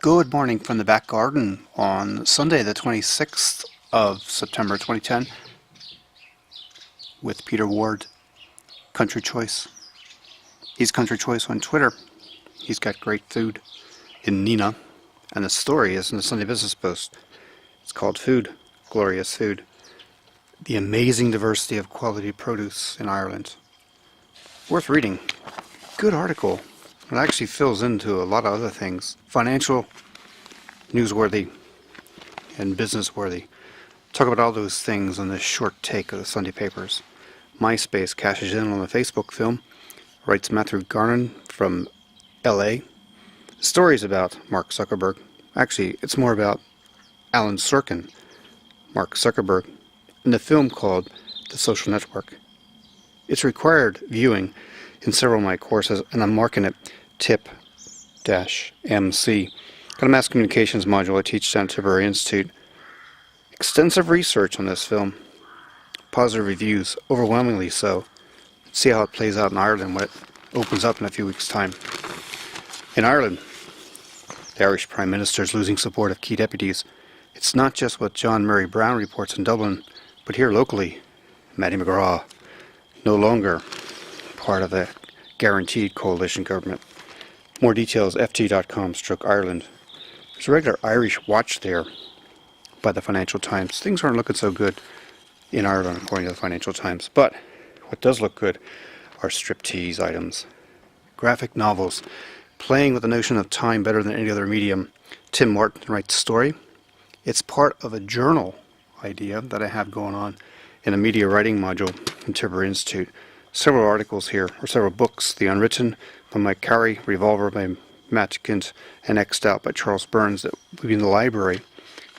Good morning from the back garden on Sunday the 26th of September 2010 with Peter Ward, Country Choice. He's Country Choice on Twitter. He's got great food in Nina, and the story is in the Sunday Business Post. It's called Food, Glorious Food. The amazing diversity of quality produce in Ireland. Worth reading. Good article. It actually fills into a lot of other things. Financial, newsworthy, and business-worthy. Talk about all those things on this short take of the Sunday papers. MySpace cashes in on the Facebook film, writes Matthew Garnon from LA. The story is about Mark Zuckerberg. Actually, it's more about Alan Sorkin, Mark Zuckerberg, in the film called The Social Network. It's required viewing in several of my courses, and I'm marking it TIP-MC. Got a mass communications module I teach down at Tipperary Institute. Extensive research on this film. Positive reviews, overwhelmingly so. See how it plays out in Ireland when it opens up in a few weeks' time. In Ireland, the Irish Prime Minister is losing support of key deputies. It's not just what John Murray Brown reports in Dublin, but here locally, Mattie McGrath, no longer part of the guaranteed coalition government. More details, ft.com/Ireland. There's a regular Irish watch there by the Financial Times. Things aren't looking so good in Ireland, according to the Financial Times. But what does look good are striptease items. Graphic novels, playing with the notion of time better than any other medium. Tim Martin writes the story. It's part of a journal idea that I have going on in a media writing module in Tipperary Institute. Several articles here, or several books. The Unwritten by Mike Carey, Revolver by Matt Kint, and X'd Out by Charles Burns that will be in the library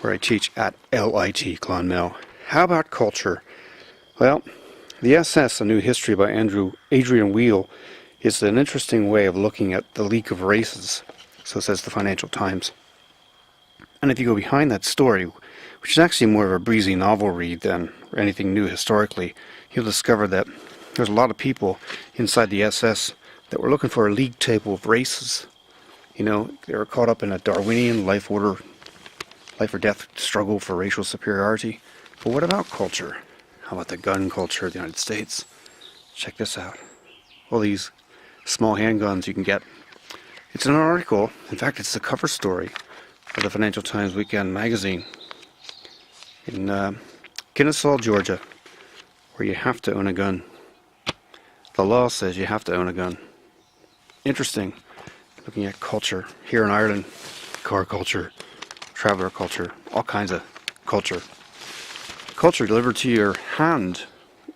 where I teach at LIT Clonmel. How about culture? Well, the SS, A New History by Adrian Wheel, is an interesting way of looking at the leak of races, so says the Financial Times. And if you go behind that story, which is actually more of a breezy novel read than anything new historically, you'll discover that there's a lot of people inside the SS that were looking for a league table of races. You know, they were caught up in a Darwinian life or death struggle for racial superiority. But what about culture? How about the gun culture of the United States? Check this out. All these small handguns you can get. It's an article, in fact it's the cover story of the Financial Times Weekend magazine in Kennesaw, Georgia, where you have to own a gun. The law says you have to own a gun. Interesting, looking at culture here in Ireland, car culture, traveler culture, all kinds of culture. Culture delivered to your hand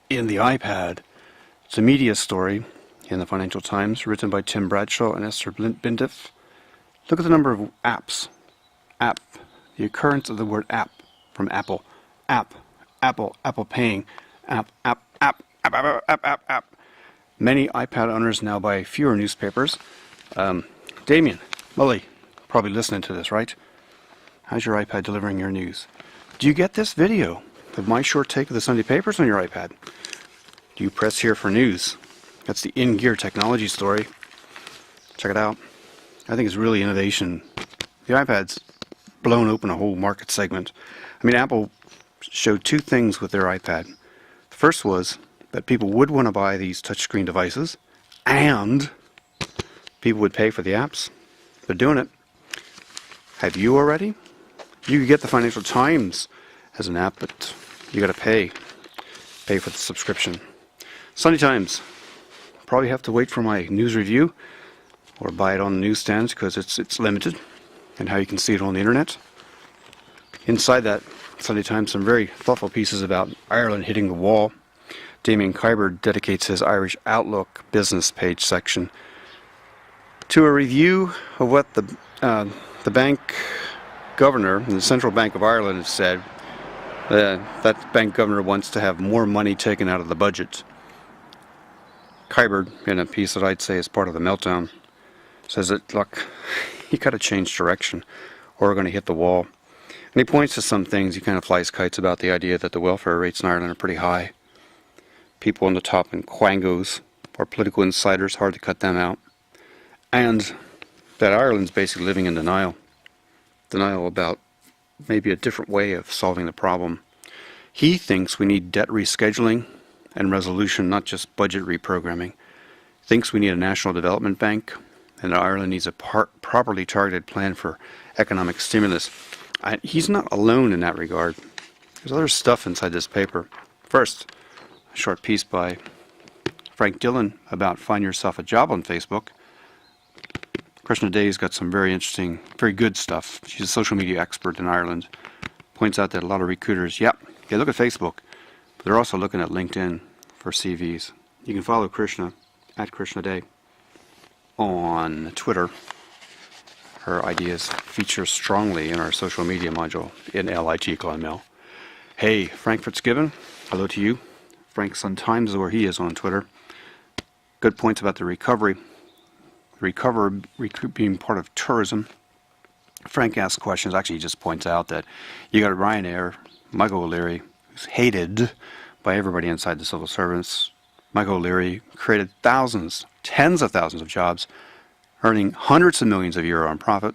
in the iPad. It's a media story in the Financial Times, written by Tim Bradshaw and Esther Bindiff. Look at the number of apps. App, the occurrence of the word app from Apple. App, Apple, Apple paying. App. Many iPad owners now buy fewer newspapers. Damien, Mully, probably listening to this, right? How's your iPad delivering your news? Do you get this video of my short take of the Sunday papers on your iPad? Do you press here for news? That's the in-gear technology story. Check it out. I think it's really innovation. The iPad's blown open a whole market segment. I mean, Apple showed two things with their iPad. The first was that people would want to buy these touchscreen devices, and people would pay for the apps. They're doing it. Have you already? You could get the Financial Times as an app, but you got to pay for the subscription. Sunday Times. Probably have to wait for my news review or buy it on the newsstands because it's limited, and how you can see it on the internet. Inside that Sunday Times, some very thoughtful pieces about Ireland hitting the wall. Damien Kuyber dedicates his Irish Outlook business page section to a review of what the bank governor, the Central Bank of Ireland, has said. That bank governor wants to have more money taken out of the budget. Kuyber, in a piece that I'd say is part of the meltdown, says that, look, you got to change direction or we're going to hit the wall. And he points to some things. He kind of flies kites about the idea that the welfare rates in Ireland are pretty high. People on the top in quangos or political insiders, hard to cut them out. And that Ireland's basically living in denial. denial about maybe a different way of solving the problem. He thinks we need debt rescheduling and resolution, not just budget reprogramming. Thinks we need a national development bank, and Ireland needs a properly targeted plan for economic stimulus. He's not alone in that regard. There's other stuff inside this paper. First, a short piece by Frank Dillon about find yourself a job on Facebook. Krishna Day's got some very interesting, very good stuff. She's a social media expert in Ireland. Points out that a lot of recruiters, they look at Facebook, but they're also looking at LinkedIn for CVs. You can follow Krishna at Krishna Day on Twitter. Her ideas feature strongly in our social media module in LIT. Hey, Frank Fitzgibbon, hello to you. Frank Sun Times is where he is on Twitter. Good points about the recovery. Being part of tourism. Frank asks questions. Actually, he just points out that you got Ryanair, Michael O'Leary, who's hated by everybody inside the civil service. Michael O'Leary created thousands, tens of thousands of jobs, earning hundreds of millions of euro in profit.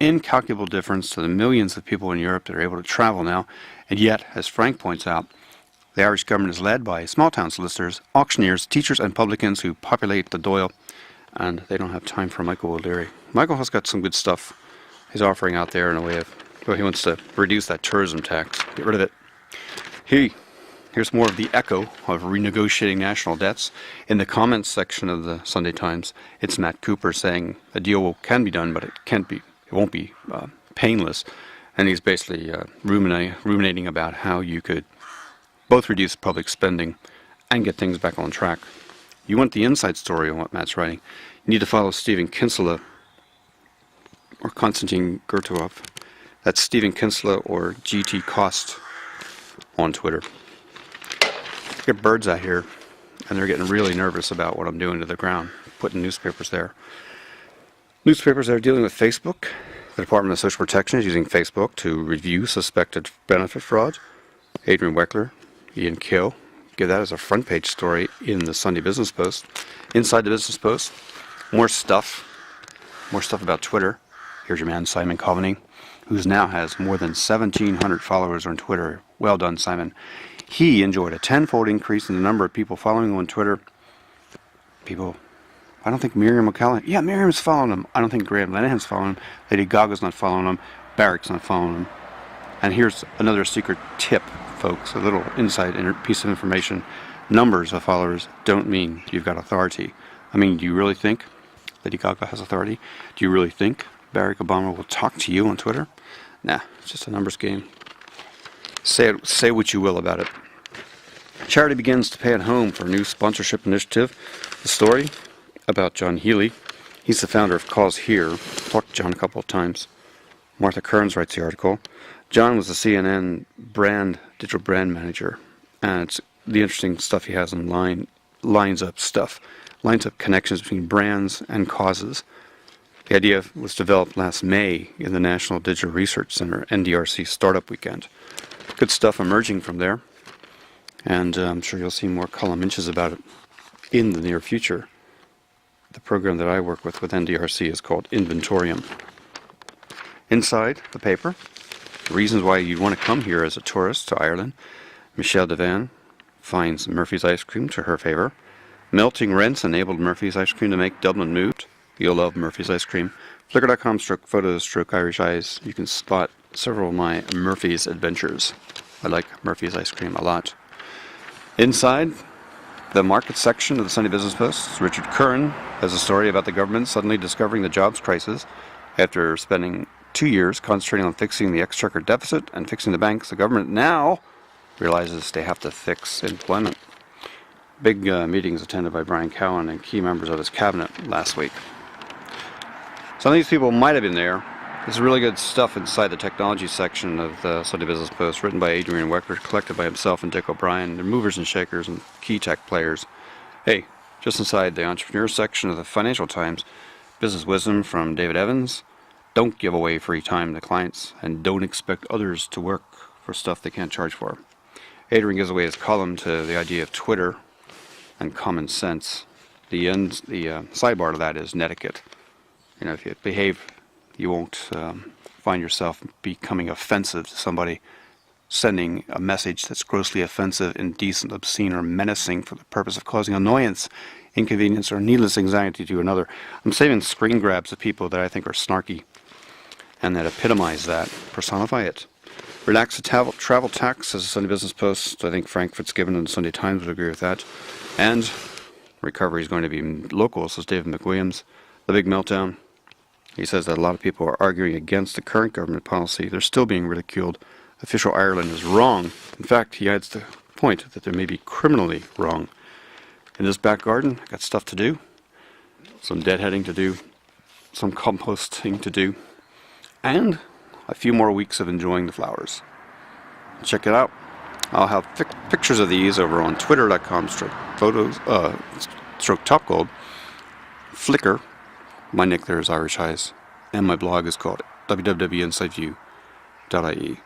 Incalculable difference to the millions of people in Europe that are able to travel now. And yet, as Frank points out, the Irish government is led by small-town solicitors, auctioneers, teachers, and publicans who populate the Dáil, and they don't have time for Michael O'Leary. Michael has got some good stuff he's offering out there in a way of, he wants to reduce that tourism tax, get rid of it. Here's more of the echo of renegotiating national debts. In the comments section of the Sunday Times, it's Matt Cooper saying a deal can be done, but it won't be painless. And he's basically ruminating about how you could both reduce public spending and get things back on track. You want the inside story on what Matt's writing, you need to follow Stephen Kinsella or Konstantin Gertuov. That's Stephen Kinsella or GT Cost on Twitter. I get birds out here, and they're getting really nervous about what I'm doing to the ground, putting newspapers there. Newspapers that are dealing with Facebook. The Department of Social Protection is using Facebook to review suspected benefit fraud. Adrian Weckler, Ian Kill, give that as a front page story in the Sunday Business Post. Inside the Business Post, more stuff about Twitter. Here's your man Simon Coveney, who now has more than 1,700 followers on Twitter. Well done, Simon. He enjoyed a 10-fold increase in the number of people following him on Twitter. I don't think Miriam O'Callaghan. Yeah, Miriam's following him. I don't think Graham Lenehan's following him. Lady Gaga's not following him. Barrick's not following him. And here's another secret tip, folks, a little inside piece of information. Numbers of followers don't mean you've got authority. I mean, do you really think Lady Gaga has authority? Do you really think Barack Obama will talk to you on Twitter? Nah, it's just a numbers game. Say what you will about it. Charity begins to pay at home for a new sponsorship initiative. The story about John Healy. He's the founder of Cause Here. Talked to John a couple of times. Martha Kearns writes the article. John was the CNN digital brand manager. And it's the interesting stuff he has online, lines up connections between brands and causes. The idea was developed last May in the National Digital Research Center, NDRC Startup Weekend. Good stuff emerging from there. And I'm sure you'll see more column inches about it in the near future. The program that I work with NDRC is called Inventorium. Inside the paper, reasons why you'd want to come here as a tourist to Ireland. Michelle Devan finds Murphy's Ice Cream to her favor. Melting rents enabled Murphy's Ice Cream to make Dublin move. You'll love Murphy's Ice Cream. Flickr.com/photos/Irish Eyes. You can spot several of my Murphy's adventures. I like Murphy's Ice Cream a lot. Inside the market section of the Sunday Business Post, Richard Curran has a story about the government suddenly discovering the jobs crisis after spending 2 years concentrating on fixing the exchequer deficit and fixing the banks. The government now realizes they have to fix employment. Big meetings attended by Brian Cowan and key members of his cabinet last week. Some of these people might have been there. There's really good stuff inside the technology section of the Sunday Business Post, written by Adrian Weckler, collected by himself and Dick O'Brien. They're movers and shakers and key tech players. Hey, just inside the entrepreneur section of the Financial Times, business wisdom from David Evans. Don't give away free time to clients, and don't expect others to work for stuff they can't charge for. Adrian gives away his column to the idea of Twitter and common sense. The sidebar to that is netiquette. You know, if you behave, you won't find yourself becoming offensive to somebody, sending a message that's grossly offensive, indecent, obscene, or menacing for the purpose of causing annoyance, inconvenience, or needless anxiety to another. I'm saving screen grabs of people that I think are snarky and that epitomize that, personify it. Relax the travel tax, says the Sunday Business Post. I think Frank Fitzgibbon and the Sunday Times would agree with that. And recovery is going to be local, says David McWilliams. The big meltdown. He says that a lot of people are arguing against the current government policy. They're still being ridiculed. Official Ireland is wrong. In fact, he adds the point that they may be criminally wrong. In this back garden, I got stuff to do. Some deadheading to do. Some composting to do. And a few more weeks of enjoying the flowers. Check it out. I'll have pictures of these over on twitter.com/photos/topgold, Flickr. My nick there is Irish Eyes, and my blog is called www.insideview.ie.